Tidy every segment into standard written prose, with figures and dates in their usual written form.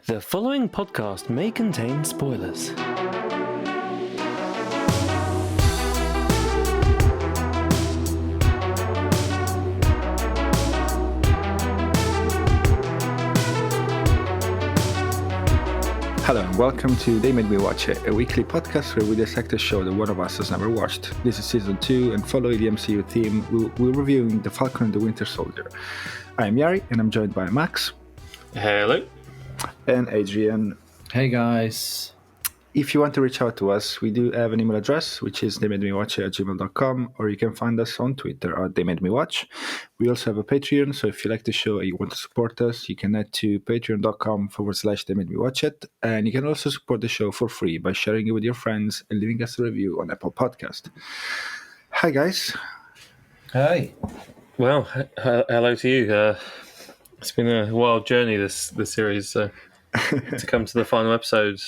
The following podcast may contain spoilers. Hello and welcome to They Made Me Watch It, a weekly podcast where we dissect a show that one of us has never watched. This is season 2, and following the MCU theme, we're reviewing The Falcon and the Winter Soldier. I'm Yari, and I'm joined by Max. Hello. And Adrian. Hey guys. If you want to reach out to us, we do have an email address, which is theymademewatch@gmail.com, or you can find us on Twitter at theymademewatch. We also have a Patreon, so if you like the show and you want to support us, you can head to patreon.com/theymademewatchit, and you can also support the show for free by sharing it with your friends and leaving us a review on Apple Podcast. Hi guys. Hey. Well, hello to you. It's been a wild journey, this series, so to come to the final episode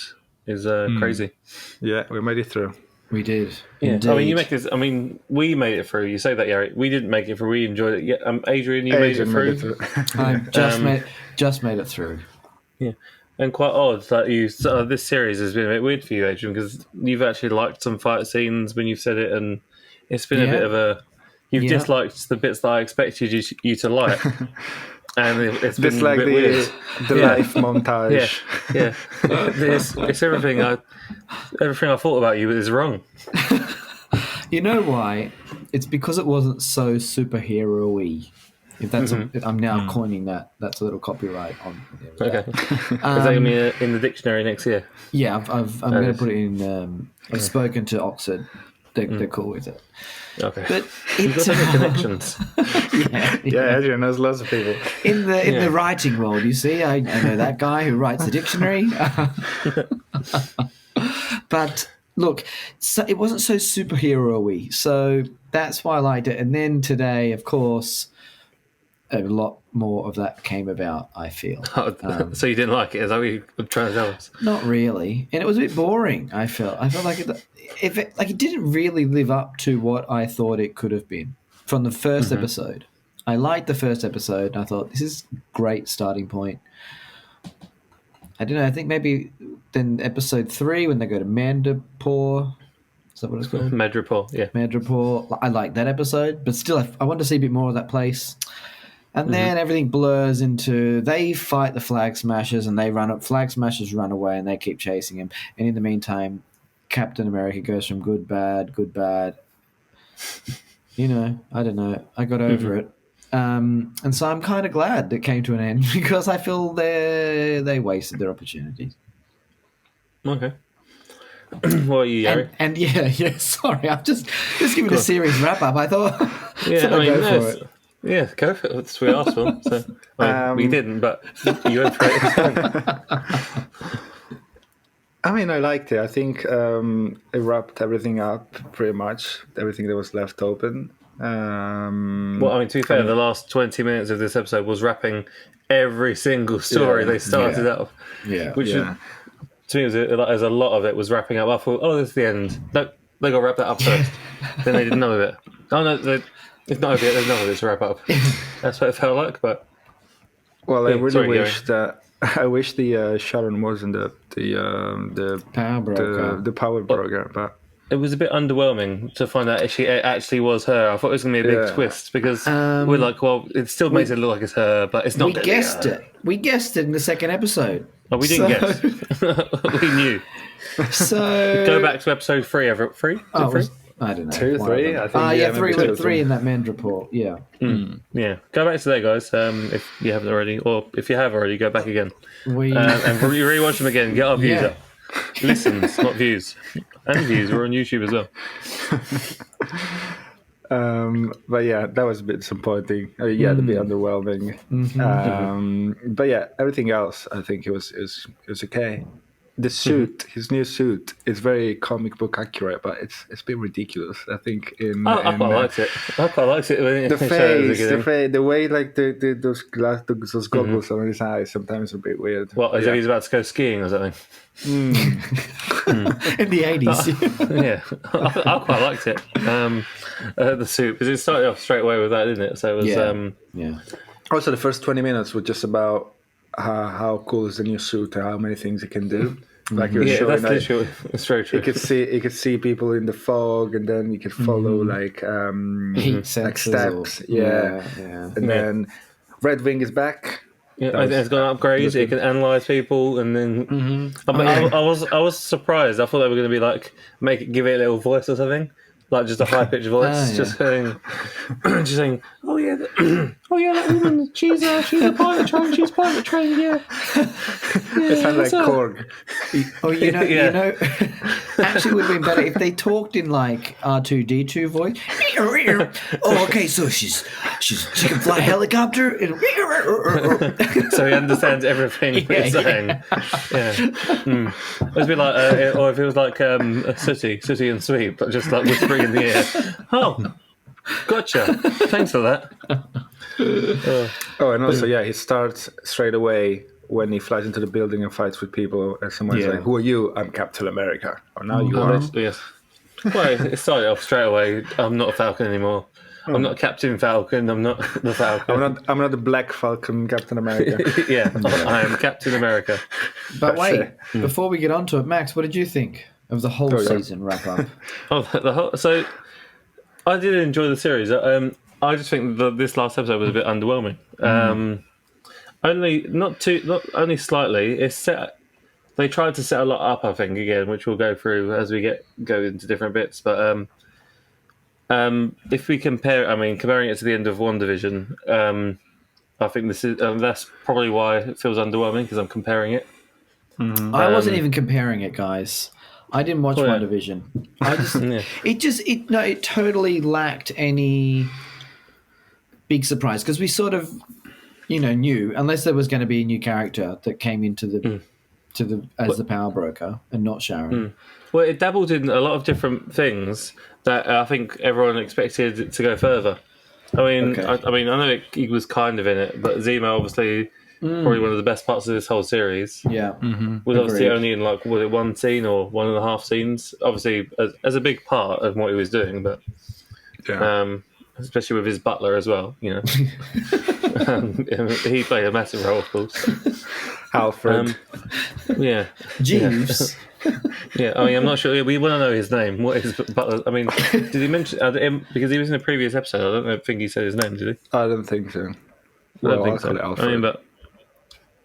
is crazy. Yeah, we made it through. We did. Yeah. Indeed. I mean, we made it through. You say that, Yari. We didn't make it through. We enjoyed it. Yeah, Adrian, you made it through. I just made it through. Yeah, and quite odd that this series has been a bit weird for you, Adrian, because you've actually liked some fight scenes when you've said it, and it's been a bit of a. You've disliked the bits that I expected you to like. And it's been like a bit weird. The life montage. Yeah. It's everything I thought about you is wrong. You know why? It's because it wasn't so superhero-y. If that's I'm now coining that. That's a little copyright on. Okay. Is that going to be in the dictionary next year? Yeah, I'm going to put it in. I've spoken to Oxford. They're cool with it. Okay. But you've got any connections. Yeah, Adrian knows lots of people. In the writing world, you see, I know that guy who writes the dictionary. But look, so it wasn't so superhero-y, so that's why I liked it. And then today, of course, a lot more of that came about, I feel. So you didn't like it? Is that what you were trying to tell us? Not really, and it was a bit boring. I felt like it didn't really live up to what I thought it could have been from the first episode. I liked the first episode, and I thought this is a great starting point. I don't know. I think maybe then episode 3 when they go to Mandapore. Is that what it's called? Madripoor, yeah. Madripoor. I like that episode, but still, I want to see a bit more of that place. And then everything blurs into they fight the Flag Smashers and they run up. Flag Smashers run away and they keep chasing him. And in the meantime, Captain America goes from good, bad. You know, I don't know. I got over it. And so I'm kind of glad it came to an end because I feel they wasted their opportunities. Okay. What are you, Yari? And yeah, sorry. I'm just giving a series wrap-up. I thought I'd go for it. Yeah, go for it. That's what we asked for. So, we didn't, but you went for it. I mean, I liked it. I think it wrapped everything up, pretty much. Everything that was left open. Well, I mean, to be fair, the last 20 minutes of this episode was wrapping every single story they started out. Yeah. Which to me, was a lot of it was wrapping up. I thought, this is the end. No, they got to wrap that up first. Then they did none of it. Oh, no, it's not over yet. There's none of it to wrap up. That's what it felt like, but... Well, I really wish that... I wish the Sharon wasn't the power broker. The power broker, but... It was a bit underwhelming to find out it actually was her. I thought it was going to be a big twist because we're like, well, it still makes it look like it's her, but it's not. We guessed it. We guessed it in the second episode. Oh, we didn't guess. We knew. So go back to episode 3. Ever 3? I don't know. 2, 3. I think. 3 in that Mandapore. Yeah. Yeah. Go back to there, guys. If you haven't already, or if you have already, go back again. And rewatch them again. Get our views up. Listens, not views. And views. We're on YouTube as well. But yeah, that was a bit disappointing. A bit underwhelming. But yeah, everything else, I think it was okay. The suit, his new suit, is very comic book accurate, but it's a bit ridiculous. I think I quite liked it. I quite liked it. The face, the way like those goggles on his eyes sometimes are a bit weird. What, as if he's about to go skiing or something? In the 80s. Yeah, I quite liked it. The suit, because it started off straight away with that, didn't it? So it was. Also, the first 20 minutes were just about how cool is the new suit and how many things it can do. Like you were Yeah, showing, that's literally, it's very true. you could see people in the fog, and then you could follow like Heat like sensors steps. yeah. And then Red Wing is back. Yeah, it's got upgrades. It can analyze people, and then I was surprised. I thought they were going to be like give it a little voice or something, like just a high pitched voice, just saying, oh yeah, that woman, she's a pilot trained. She's pilot trained. Yeah, It sounds like Korg. Oh, you know, actually, it would have been better if they talked in like R2D2 voice. Oh, okay, so she can fly a helicopter. So he understands everything he's saying. Yeah, It would be like, or if it was like a Sooty and Sweep, but just like whispering in the ear. Oh, gotcha. Thanks for that. Oh, and also, he starts straight away when he flies into the building and fights with people. And someone's like, "Who are you?" "I'm Captain America." "Oh, now you are." Yes. Well, it started off straight away. I'm not a Falcon anymore. I'm not Captain Falcon. I'm not the Falcon. I'm not the Black Falcon, Captain America. I am Captain America. But wait, before we get on to it, Max, what did you think of the whole season wrap up? So I did enjoy the series. I just think this last episode was a bit underwhelming. Only slightly. They tried to set a lot up, I think, again, which we'll go through as we go into different bits. But if we comparing it to the end of WandaVision, I think that's probably why it feels underwhelming, because I'm comparing it. I wasn't even comparing it, guys. I didn't watch WandaVision. I just it totally lacked any big surprise, because we sort of knew, unless there was going to be a new character that came into the as the power broker and not Sharon. Well, it dabbled in a lot of different things that I think everyone expected it to go further. I mean, I know he was kind of in it, but Zemo obviously probably one of the best parts of this whole series. Yeah, was obviously only in like one scene or 1.5 scenes. Obviously, as a big part of what he was doing, but especially with his butler as well. He played a massive role, of course. Alfred. Jeeves. I'm not sure. We want to know his name. What is butler? I mean, did he mention because he was in a previous episode? I don't think he said his name, did he? I don't think so. I don't think so. Alfred.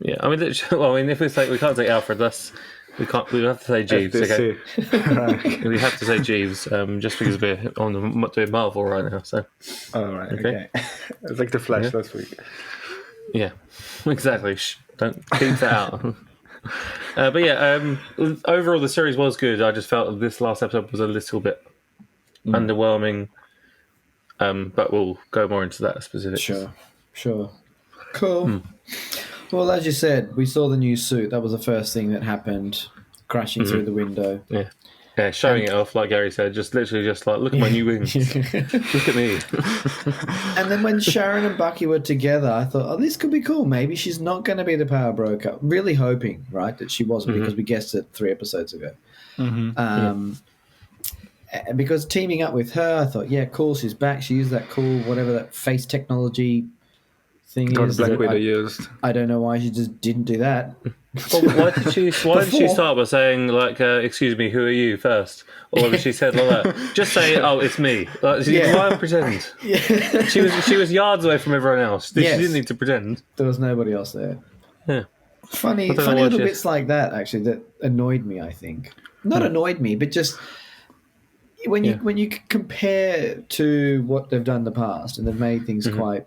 If we say we can't say Alfred, we have to say Jeeves. Okay, we have to say Jeeves, just because we're doing Marvel right now. So, okay. It's like the Flash last week. Yeah, exactly. Don't keep that out. Overall the series was good. I just felt this last episode was a little bit underwhelming. But we'll go more into that specifically. Sure. Cool. Well, as you said, we saw the new suit. That was the first thing that happened, crashing through the window. Yeah, showing it off, like Gary said, just literally just like, look at my new wings. Look at me. And then when Sharon and Bucky were together, I thought, this could be cool. Maybe she's not going to be the power broker. Really hoping, right, that she wasn't, because we guessed it 3 episodes ago. Because teaming up with her, I thought, cool, she's back. She used that cool, whatever that face technology thing is. Black Widow used. I don't know why she just didn't do that. Well, why did she start by saying like, "Excuse me, who are you?" first, or whether she said like that? Just say, "Oh, it's me." Like, why pretend? She was yards away from everyone else. She didn't need to pretend. There was nobody else there. Yeah, funny little bits like that actually that annoyed me. I think not annoyed me, but just when you compare to what they've done in the past, and they've made things quite.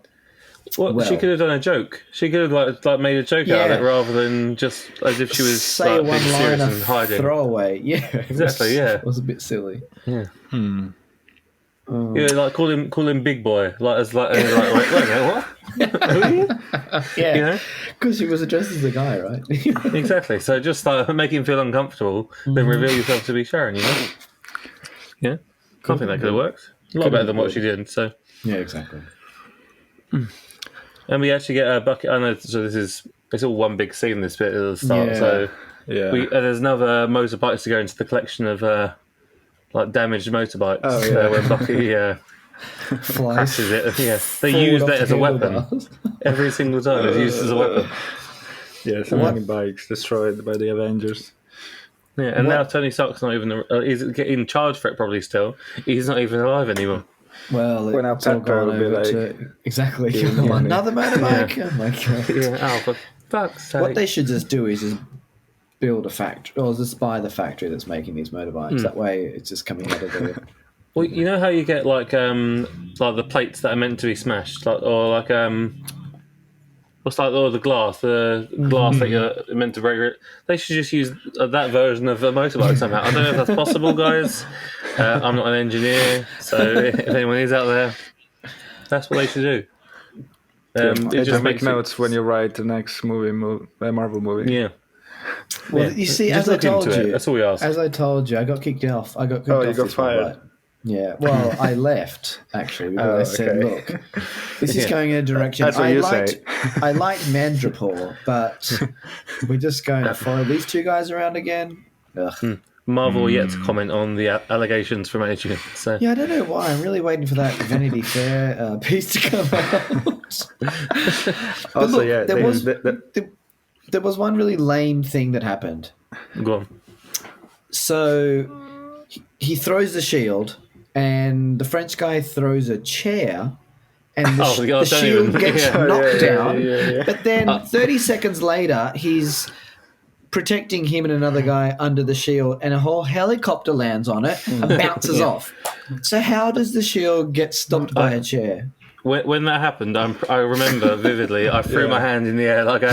Well, she could have done a joke. She could have like made a joke out of it rather than just as if she was say like, a being serious and hiding. Throwaway. Yeah, exactly. It was a bit silly. Yeah. Like call him big boy. Wait, what? Who are you? Yeah, because she was addressed as a guy, right? Exactly. So just make him feel uncomfortable, then reveal yourself to be Sharon. Yeah. I think that could have worked. A lot better than what she did. So. Yeah, exactly. And we actually get Bucky. I know. So it's all one big scene. This bit at the start. So there's another motorbikes to go into the collection of like damaged motorbikes. When Bucky crashes it. Yeah, they used it as a weapon every single time. It's used as a weapon. Yeah, so many bikes destroyed by the Avengers. Yeah, and now Tony Stark's not even... he's getting charged for it probably still. He's not even alive anymore. Well, when our it's all Pepper gone will be over like... to... Exactly. Yeah. Another motorbike? Yeah. Oh, my God. Yeah, for fuck's sake. What they should just do is just build a factory, or just buy the factory that's making these motorbikes. That way it's just coming out of the... Well, you know how you get, like the plates that are meant to be smashed? What's like the glass that you're meant to break? They should just use that version of a motorbike somehow. I don't know if that's possible, guys. I'm not an engineer, so if anyone is out there, that's what they should do. It just make notes when you write the next Marvel movie. Yeah. Well, you see, just as I told you, that's all we ask. As I told you, I got kicked off. You got fired. Yeah, well, I left actually because I said, "Look, this is going in a direction." That's what I liked Mandrapore, but we're just going to follow these two guys around again. Ugh. Marvel yet to comment on the allegations from management. So yeah, I don't know why. I'm really waiting for that Vanity Fair piece to come out. Also, there was one really lame thing that happened. Go on. So he throws the shield, and the French guy throws a chair, and the shield gets knocked down. Yeah. But then 30 seconds later, he's protecting him and another guy under the shield, and a whole helicopter lands on it and bounces off. So how does the shield get stopped by a chair? When that happened, I remember vividly. I threw my hand in the air like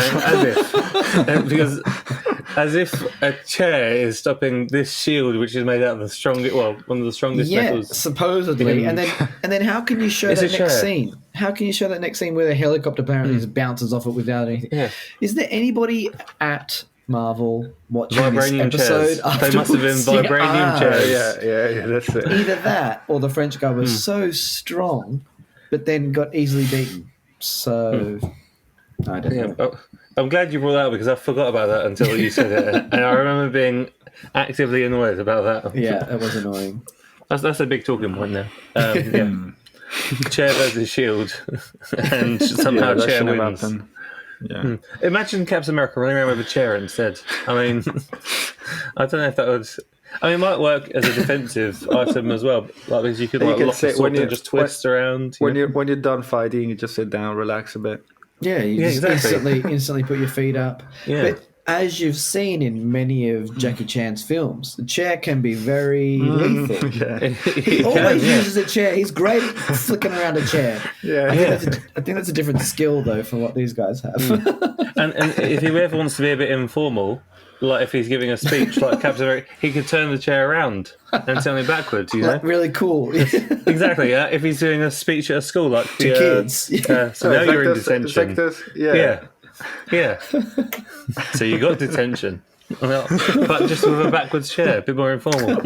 as if a chair is stopping this shield, which is made out of the strongest, one of the strongest metals. Supposedly. And then how can you show that next scene? How can you show that next scene where the helicopter apparently just bounces off it without anything? Yeah. Is there anybody at Marvel watching vibranium this episode? Chairs. They must have been vibranium chairs. Yeah, that's it. Either that or the French guy was so strong, but then got easily beaten. So I don't know. Oh, I'm glad you brought that up because I forgot about that until you said it, and I remember being actively annoyed about that. Yeah, that was annoying. That's a big talking point now. Chair versus shield, and somehow chair wins. Yeah. Imagine Captain America running around with a chair instead. I mean, I don't know if that would. I mean, it might work as a defensive item as well, like because you could lock the sword and just twist around. When you're done fighting, you just sit down, relax a bit. Yeah, instantly put your feet up. Yeah. But as you've seen in many of Jackie Chan's films, the chair can be very lethal. Yeah. He always uses a chair. He's great at flicking around a chair. Yeah. I think that's a different skill, though, from what these guys have. And if he ever wants to be a bit informal, like if he's giving a speech like Captain America, he could turn the chair around and turn it backwards, you know? Like, really cool. Exactly, yeah. If he's doing a speech at a school, like to kids. So now you're in detention. Yeah. So you got detention. Well, but just with a backwards chair, a bit more informal.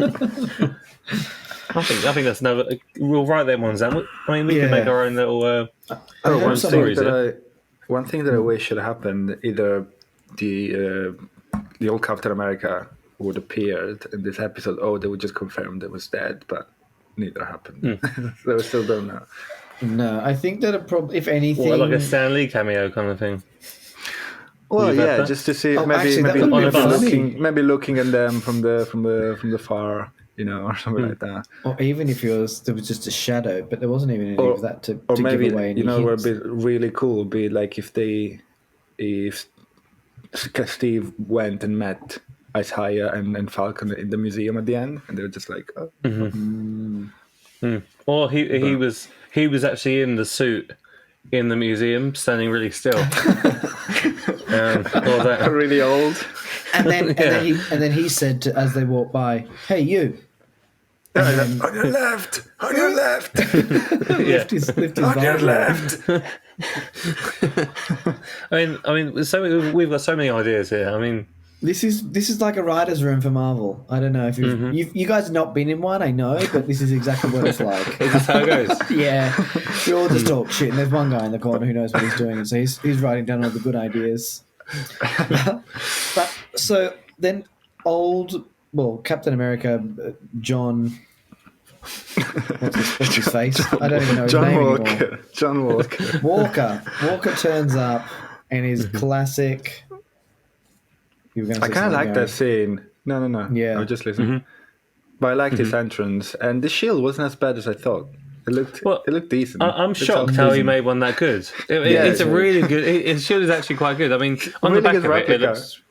I think that's another. We'll write them ones down. I mean, we can make our own little stories. One thing that I wish should have happened, either the old Captain America would appear in this episode, they would just confirm that was dead, but neither happened. So we still don't know. No, I think that if anything, like a Stan Lee cameo kind of thing. Well, yeah, just to see maybe looking at them from the far, or something like that. Or even if there was just a shadow, but there wasn't even any of that to maybe, give away any hints. What would be really cool would be like if Steve went and met Isaiah and Falcon in the museum at the end, and they were just like, oh. Or he was actually in the suit in the museum, standing really still. Or that really old. And then he said as they walked by, "Hey, you." On your left. Lift his on your left. I mean, we've got so many ideas here. I mean, this is like a writer's room for Marvel. I don't know if you guys have not been in one. I know, but this is exactly what it's like. Is this how it goes? Yeah, we all just talk shit, and there's one guy in the corner who knows what he's doing, and so he's writing down all the good ideas. But so then Captain America, John. What's his face? I don't even know his name anymore. John Walker. Walker turns up in his classic You were going to I say kind of something, like that Aaron? scene. No. Yeah. I was just listening. But I liked his entrance, and the shield wasn't as bad as I thought. It looked decent. I'm It shocked sounds how he decent. made one that good. Yeah, It's a really good. His shield is actually quite good. I mean, on Really the back good of it replica. looks.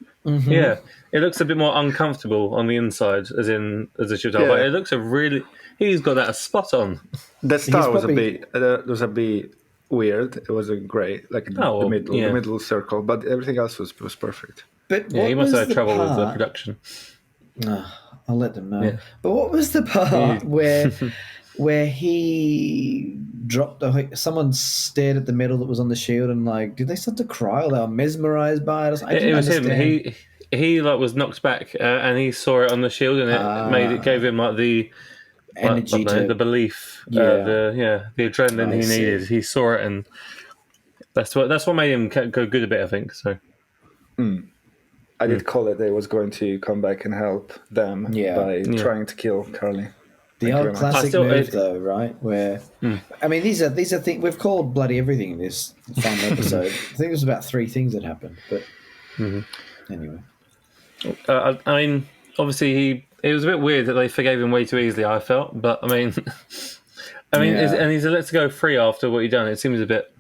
Yeah, it looks a bit more uncomfortable on the inside, as a shield. Yeah. But it looks a really. He's got that spot on. The star was probably- a bit weird. It wasn't great, like Oh, the middle, yeah. the middle circle, but everything else was perfect. But Yeah, what he must was have had the trouble with the part- production. I'll let them know. Yeah. But what was the part where he dropped someone stared at the medal that was on the shield and like, did they start to cry or they were mesmerized by it? It was him. He like was knocked back, and he saw it on the shield, and it gave him like the energy the belief, Yeah. the adrenaline I he see. needed. He saw it, and that's what made him go good a bit. I think so. I did call it they was going to come back and help them by trying to kill Karli. The Thank you old very much. classic still- move, though, right? Where, I mean, these are things we've called bloody everything in this fun episode. I think there was about 3 things that happened, but anyway. I mean, obviously, it was a bit weird that they forgave him way too easily. I felt, but I mean, Yeah. and he's let to go free after what he done. It seems a bit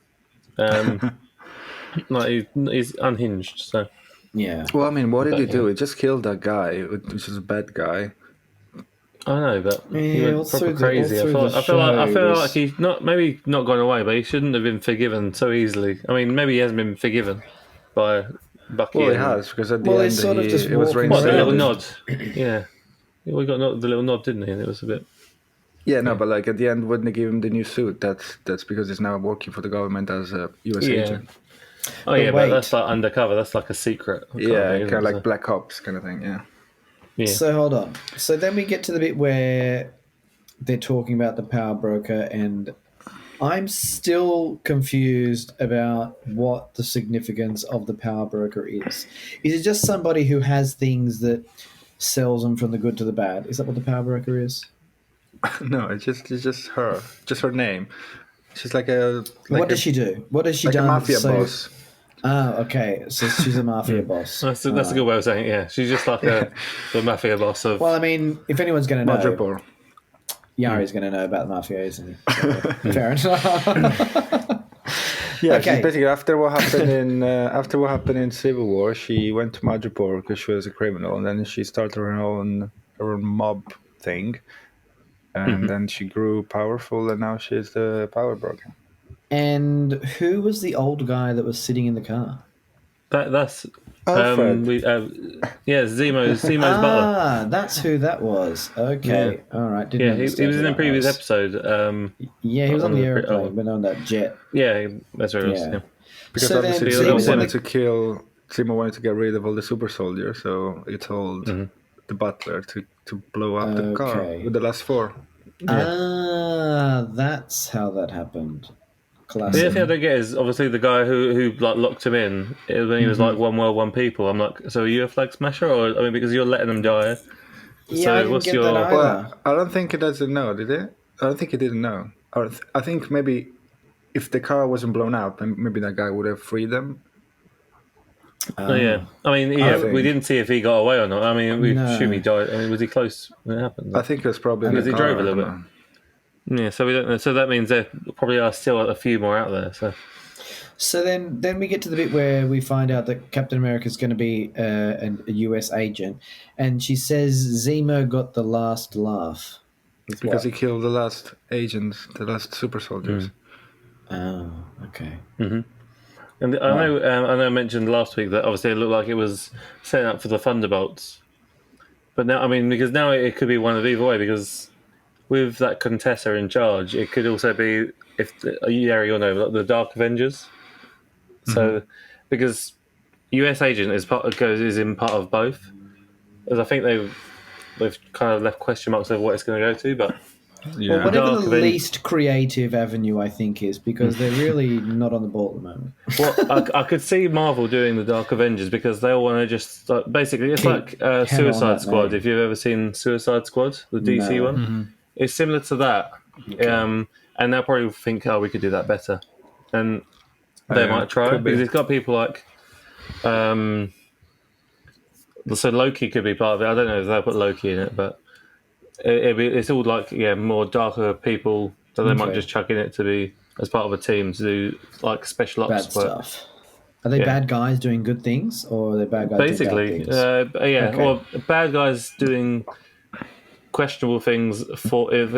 like he's unhinged. So Yeah. Well, I mean, what did he do? He just killed that guy, which is a bad guy. I know, but he Yeah, all went proper through the- crazy. all I through feel the like show he's maybe not gone away, but he shouldn't have been forgiven so easily. I mean, maybe he hasn't been forgiven by Bucky. Well, he and- has, because at the Well, end, he's sort of just it was walking What, the little reinstated. nod? Yeah. We got the little nod, didn't he? And it was a bit. Yeah, no, but like at the end, wouldn't they give him the new suit? That's because he's now working for the government as a U.S. agent. Oh yeah, wait. but that's like undercover. That's like a secret. Yeah, isn't kind of it? like Black Ops kind of thing. Yeah. Yeah. So hold on. So then we get to the bit where they're talking about the power broker, and I'm still confused about what the significance of the power broker is. Is it just somebody who has things that sells them from the good to the bad? Is that what the power broker is? No, it's just her name. She's like a. What does she do? What has she like done? a mafia so- boss. Ah, okay. So she's a mafia boss. That's a good way of saying it. Yeah, she's just like the mafia boss of. Well, I mean, if anyone's going to know, Madripoor. Yari's going to know about the mafia, isn't he? So, fair enough. Yeah, Okay. she's basically after what happened in Civil War, she went to Madripoor because she was a criminal, and then she started her own mob thing, and then she grew powerful, and now she's the power broker. And who was the old guy that was sitting in the car? That's Alfred. Zemo's butler. Ah, that's who that was. Okay, all right. Didn't Yeah, he understand was who in the that previous was. episode. Yeah, he was on on the the- airplane, but on that jet. Yeah, that's what it was. Yeah. Yeah. Because So then obviously Zemo Zemo said wanted to kill. Zemo wanted to get rid of all the super soldiers, so he told the butler to blow up the car Okay. with the last 4. Ah, that's how that happened. The Classic. other thing I don't get is obviously the guy who like locked him in when he was like one world, one people. I'm like, so are you a flag smasher, or I mean, because you're letting them die? Yeah, I didn't get that either. Well, I don't think he doesn't know, did he? I don't think he didn't know. Or I think maybe if the car wasn't blown up, then maybe that guy would have freed them. Oh yeah, I mean, yeah, think- we didn't see if he got away or not. I mean, we No. assume he died. I mean, was he close when it happened? I think it was probably in Because the he car, drove a I little don't bit. know. Yeah, so we don't know. So that means there probably are still a few more out there. So then we get to the bit where we find out that Captain America is going to be a US agent, and she says Zemo got the last laugh. With Because he what? killed the last agents, the last super soldiers. Oh, okay. And I know I mentioned last week that obviously it looked like it was setting up for the Thunderbolts, but now I mean because now it could be one of either way because with that Contessa in charge, it could also be if you'll know like the Dark Avengers. So because US agent is in part of both, as I think they've kind of left question marks over what it's going to go to, but. Yeah. Well, whatever Dark the Aven- least creative avenue I think is, because they're really not on the ball at the moment. Well, I could see Marvel doing the Dark Avengers because they all want to just basically it's Keep like hammer on Suicide that Squad. name. If you've ever seen Suicide Squad, the DC No. one, it's similar to that. And they'll probably think, oh, we could do that better, and they Yeah, might try could be. because it's got people like So Loki could be part of it. I don't know if they'll put Loki in it, but it's all like more darker people. So they might just chuck in it to be as part of a team to do like special ops bad stuff. Are they bad guys doing good things, or are they bad guys basically, doing bad things? or bad guys doing questionable things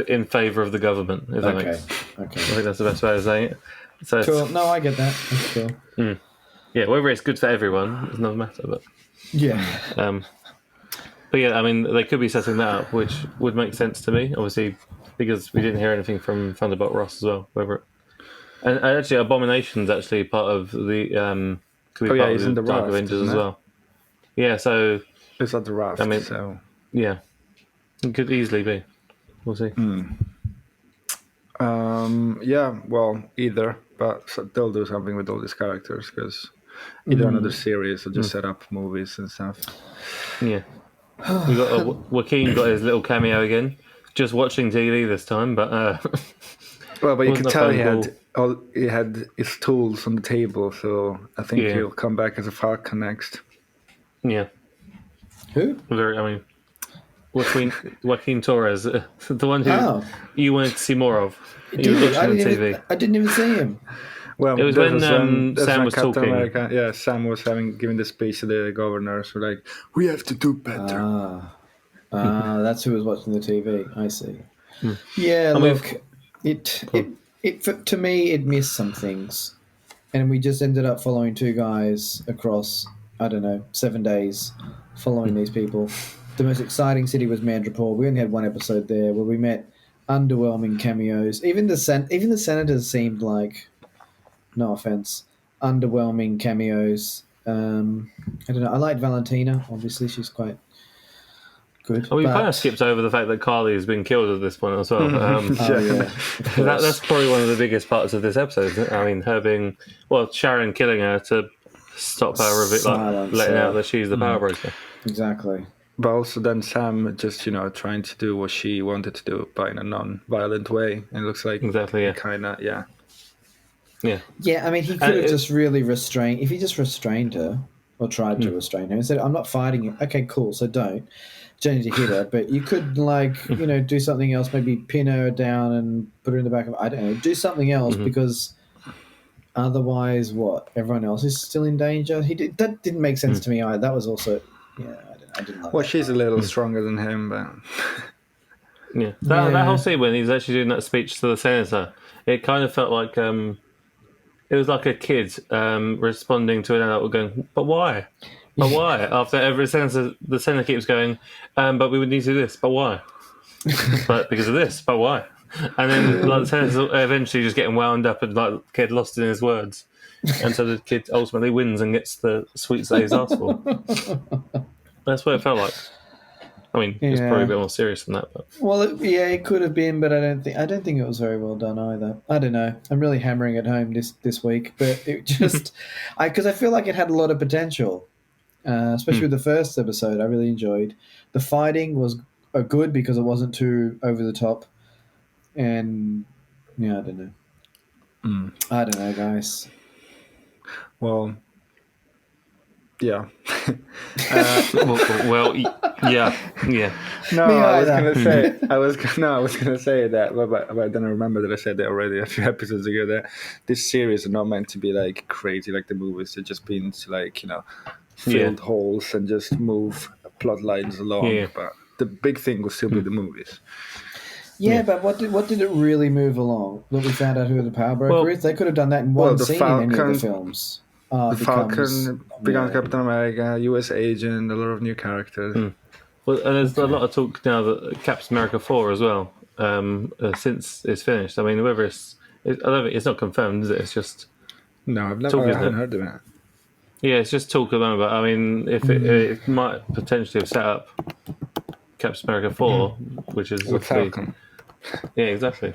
in favour of the government. If that makes sense. I think that's the best way of saying it. So cool. No, I get that. That's cool. Yeah, whether it's good for everyone is another matter. But but yeah, I mean, they could be setting that up, which would make sense to me, obviously, because we didn't hear anything from Thunderbolt Ross as well. And actually, Abomination's actually part of the could be part of the Dark Avengers as well. Yeah, so it's at the raft. I mean, so yeah, it could easily be. We'll see. Yeah, well, either, but they'll do something with all these characters because either another series or just set up movies and stuff. Yeah, we got Joaquin got his little cameo again. Just watching TV this time, but well, but you could tell he had his tools on the table, so I think he'll come back as a Falcon next. Yeah. Who? Joaquin Torres, the one who you wanted to see more of. I didn't even see him. Well, it was when Sam was Captain talking. America. Yeah, Sam was giving the speech to the governors. We're like, we have to do better. That's who was watching the TV. I see. Yeah, look, to me, it missed some things, and we just ended up following two guys across 7 days, following these people. The most exciting city was Mandripore. We only had one episode there where we met underwhelming cameos. Even the senators seemed like, no offense, underwhelming cameos. I don't know. I liked Valentina. Obviously, she's quite good. We kind of skipped over the fact that Karli has been killed at this point as well. That's probably one of the biggest parts of this episode. Isn't it? I mean, her being Sharon killing her to stop her a bit, like letting out that she's the power broker. Exactly. But also then Sam just, trying to do what she wanted to do, but in a non-violent way. And it looks like kind of, Yeah, I mean, he could have just really restrained... If he just restrained her, or tried to restrain her, and said, I'm not fighting it. Okay, cool, so don't need to hit her. But you could, do something else, maybe pin her down and put her in the back of... I don't know, do something else, because otherwise, everyone else is still in danger? That didn't make sense to me either. That was also... I didn't like she's a little stronger than him, but... That whole scene when he's actually doing that speech to the senator, it kind of felt like it was like a kid responding to an adult going, but why? But why? After every sentence, the senator keeps going, but we would need to do this, but why? But because of this, but why? And then the senator's eventually just getting wound up and the kid lost in his words. And so the kid ultimately wins and gets the sweets that he's asked for. That's what it felt like. I mean, it's probably a bit more serious than that. But. Well, it could have been, but I don't think it was very well done either. I don't know. I'm really hammering it home this week, but it just because I feel like it had a lot of potential, especially with the first episode. I really enjoyed the fighting was good because it wasn't too over the top, and I don't know. I don't know, guys. Well. Yeah. Yeah. No, I was gonna say that, but then I remember that I said that already a few episodes ago. That this series are not meant to be like crazy like the movies. They're just been to filled holes and just move plot lines along. Yeah. But the big thing will still be the movies. Yeah, but what did it really move along? That we found out who the power broker is. They could have done that in one scene in any of the films. The Falcon becomes Captain America, US agent, a lot of new characters. Well, and there's a lot of talk now that Captain America 4 as well, since it's finished. I mean, whether I don't think it's not confirmed, is it? It's just I haven't heard of it. Yeah, it's just talk at the moment. But I mean, if it might potentially have set up Captain America 4, which is with Falcon. Yeah, exactly.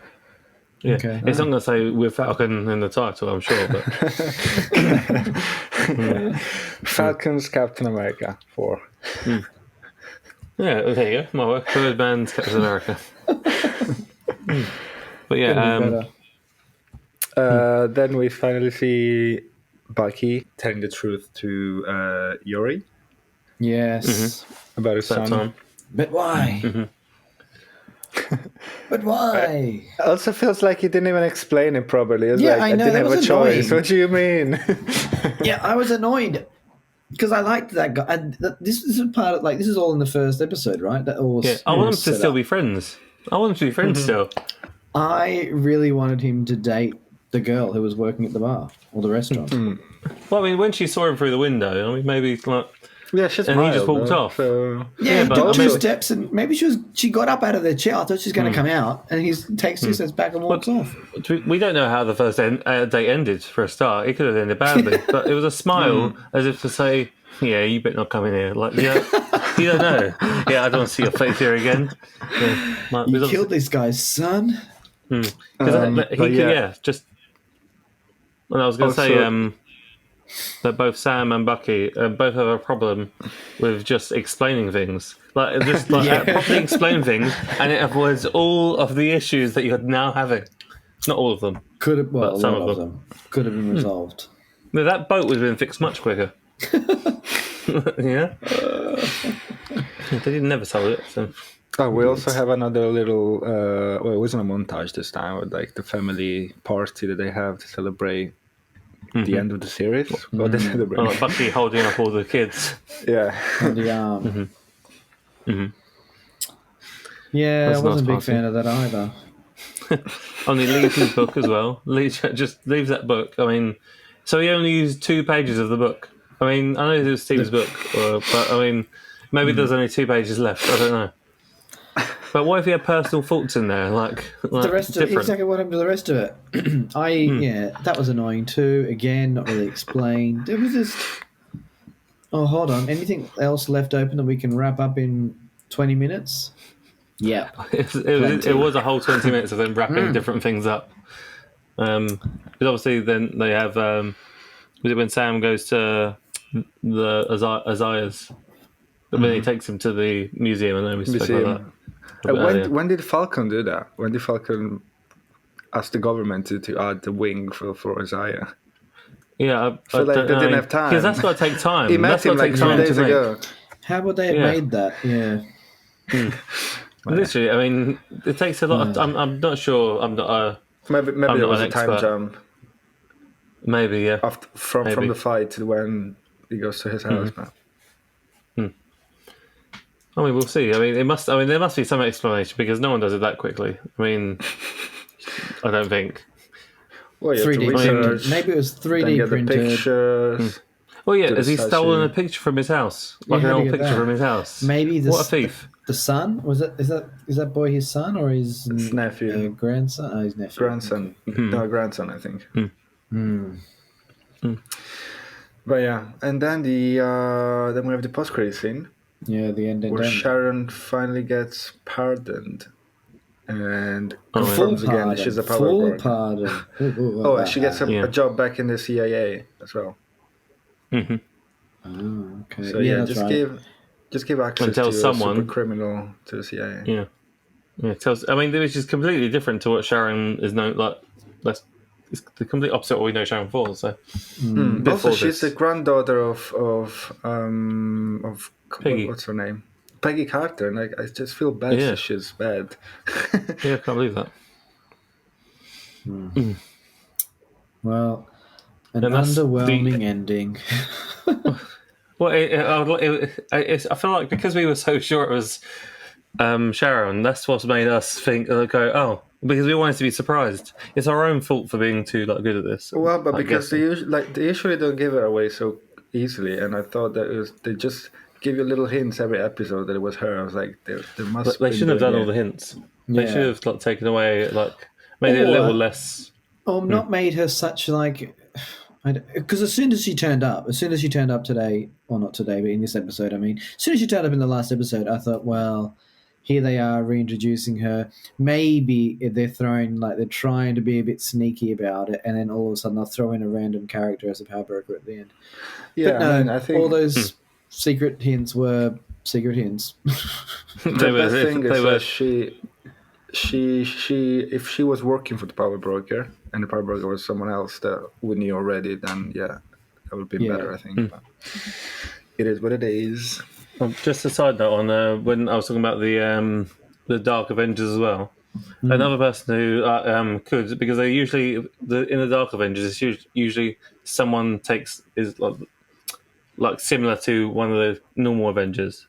Yeah, okay. It's not going to say with Falcon in the title, I'm sure, but Falcon's Captain America 4. Yeah, there you go. My work. Third band's Captain America. But yeah, then we finally see Bucky telling the truth to Yuri. Yes. About his that son. time. But why? But why? It also feels like he didn't even explain it properly. It's Yeah, like, I know, didn't that have a was choice. annoying. What do you mean? Yeah, I was annoyed because I liked that guy. And this is a part of this is all in the first episode, right? That all was, I want them to set still up. be friends. I want them to be friends still. I really wanted him to date the girl who was working at the bar or the restaurant. Well, I mean, when she saw him through the window, I mean, maybe like, Yeah, she's and he just walked off. So... Yeah, he but took I two mean- steps, and maybe she got up out of the chair. I thought she was going to come out, and he takes 2 steps back and walks off. We don't know how the first date ended for a start. It could have ended badly, but it was a smile as if to say, "Yeah, you better not come in here." Like, yeah, you don't know. Yeah, I don't want to see your face here again. Yeah, like, You killed this guy's son. just. And I was going to say that both Sam and Bucky both have a problem with just explaining things, properly explain things, and it avoids all of the issues that you're now having. Not all of them. Could have, well, But a some lot of of them could have been resolved. No, that boat would have been fixed much quicker. Yeah. They didn't never solve it. So. Oh, we also have another little. Well, it wasn't a montage this time, but like the family party that they have to celebrate the end of the series. What they celebrate? Like Bucky holding up all the kids. Yeah. On the arm. Yeah, That's I a wasn't a nice big fan of that either. And he leaves his book as well. Just leaves that book. I mean, so he only used 2 pages of the book. I mean, I know it was Steve's book, but I mean, maybe there's only 2 pages left. I don't know. But what if he had personal faults in there, like The rest of different? exactly what happened to the rest of it. Yeah, that was annoying too. Again, not really explained. It was just. Oh, hold on. Anything else left open that we can wrap up in 20 minutes? Yeah. It was a whole 20 minutes of them wrapping different things up. Because obviously, then they have. Was it when Sam goes to the Isaiah's? When he takes him to the museum, and then we spoke about that. When did Falcon do that? When did Falcon ask the government to add the wing for Isaiah? Yeah, I feel like they didn't have time. Because that's got to take time. He met him like 2 days ago. How would they have made that? Yeah. Literally, I mean, it takes a lot of. I'm not sure. I'm not. Maybe I'm there not was an a time expert. jump Maybe, yeah. from the fight to when he goes to his house. Man. I mean, we'll see. I mean, there must be some explanation because no one does it that quickly. I mean, I don't think. Well, you have to 3D research, printed. Maybe it was then 3D get the printed. pictures. Well, yeah, To has he the stolen a statue. picture from his house? Yeah, Like an how do old you get picture that? from his house? Maybe What a thief. The son is that boy his son or his nephew. grandson? Oh, his nephew. Grandson. No, grandson, I think. But yeah, and then then we have the post-credit scene Yeah, the end. where Sharon finally gets pardoned and Full confirms again pardon. that she's a power Full broker. pardon. Oh, and she gets Yeah. a job back in the CIA as well. Oh, okay. So yeah, yeah, that's right. just give access tell to someone. a super criminal to the CIA. Yeah. Yeah. I mean, which is completely different to what Sharon is known like. It's the complete opposite of what we know Sharon for. So. Also, Before she's this. the granddaughter of Peggy. What's her name? Peggy Carter, and I just feel bad Yeah. that she's bad. Yeah, I can't believe that. Well, an And that's underwhelming the- ending. Well, I feel like because we were so sure it was Sharon, that's what's made us think go, because we wanted to be surprised. It's our own fault for being too good at this. Well, but I because guess. they usually don't give it away so easily, and I thought that they just give you little hints every episode that it was her. I was like, there must. But they shouldn't have done all the hints. They Yeah. should have taken away made it a little less. Not made her such because as soon as she turned up today, or not today, but in this episode, I mean, as soon as she turned up in the last episode, I thought, well, here they are reintroducing her. Maybe they're trying to be a bit sneaky about it, and then all of a sudden they'll throw in a random character as a power broker at the end. Yeah, But no, I mean, I think all those secret hints were secret hints. the best thing is that she if she was working for the power broker and the power broker was someone else that we knew already, then yeah, that would be better, I think. But, it is what it is. Just a side note on when I was talking about the Dark Avengers as well. Another person who could, because they usually in the Dark Avengers, it's usually someone is like similar to one of the normal Avengers.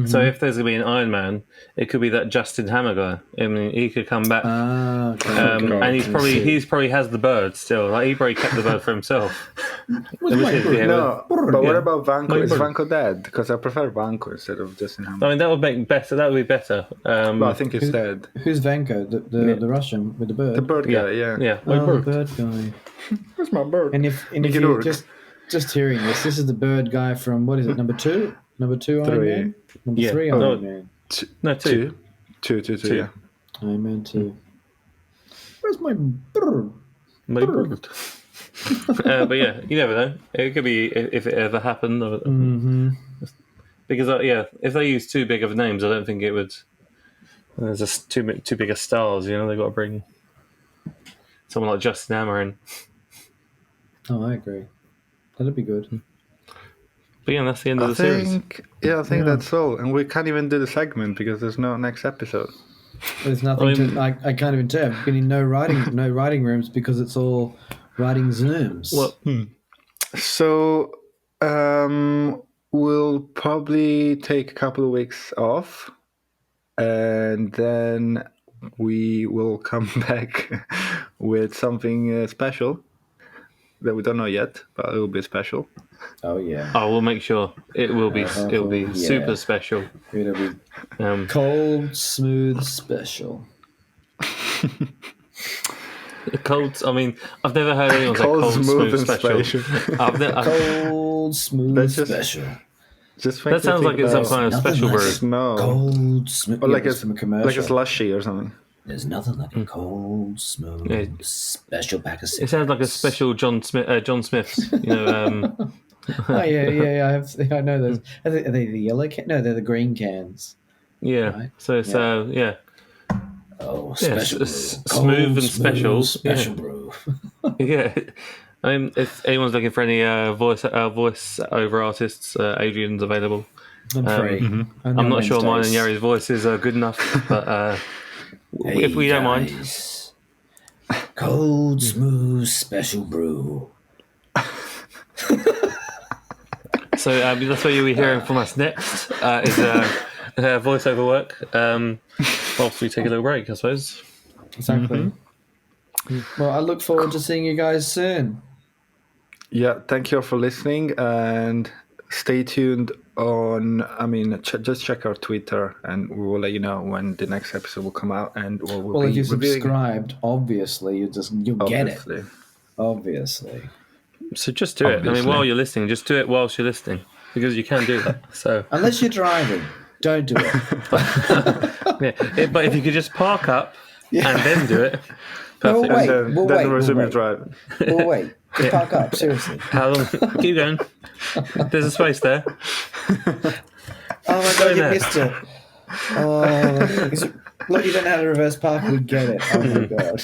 So if there's going to be an Iron Man, it could be that Justin Hammer guy. I mean, he could come back, and he's probably has the bird still. Like he probably kept the bird for himself. What about Vanco? Is Vanco dead? Because I prefer Vanco instead of Justin Hammer. I mean, that would be better. But I think he's dead. Who's Vanco? The Russian with the bird. The bird guy, yeah. The bird guy. Where's my bird? And if you just hearing this is the bird guy from what is it? Number 2? Number 2 Iron Man? Number 3 Iron Man? Two. Yeah. Iron Man 2. Where's my bird? My bird. But yeah, you never know. It could be if it ever happened. Because if they use too big of names, I don't think it would. There's just too big of stars. You know, they've got to bring someone like Justin Hammer in. Oh, I agree. That'd be good. But yeah, that's the end of the series. I think that's all. And we can't even do the segment because there's no next episode. There's nothing I can't even tell. I've been in no writing rooms because it's all writing Zooms. So we'll probably take a couple of weeks off, and then we will come back with something special that we don't know yet, but it will be special. Oh yeah! I will make sure it will be. It will be super special. It'll be cold, smooth, special. Cold. I mean, I've never heard anyone say cold, smooth, special. Cold, smooth, special. Just that sounds like it's some kind of special brew. No. Cold, smooth. Or like a slushy or something. There's nothing like a cold, smooth, special pack of cigarettes. It sounds like a special John Smith's. You know. Oh yeah. I know those. Are they the yellow can? No, they're the green cans. Yeah. Right? So it's Oh, special brew. Smooth and special. Special brew. Yeah. I mean, if anyone's looking for any voice over artists, Adrian's available. I'm free. I'm not sure mine and Yari's voice is good enough, but if we don't mind. Cold, smooth, special brew. So that's what you'll be hearing from us next, is voiceover work, whilst we take a little break, I suppose. Exactly. Well, I look forward to seeing you guys soon. Yeah, thank you all for listening, and stay tuned just check our Twitter, and we will let you know when the next episode will come out, and we'll if you're subscribed, obviously you'll get it. Obviously. So just do it. I mean, while you're listening, just do it whilst you're listening, because you can do that. So unless you're driving, don't do it. But if you could just park up and then do it, perfect. Then resume your driving. Well, wait. Just park up, seriously. How long? Keep going. There's a space there. Oh my god, you missed it. Oh, look, you don't know how to reverse park. We get it. Oh my god.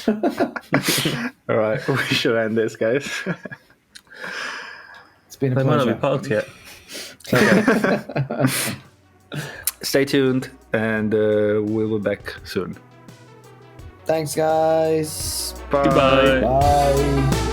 All right, we should end this, guys. It's been a pleasure. They might not be parked yet. Okay. Stay tuned, and we'll be back soon. Thanks, guys. Bye. Goodbye. Bye.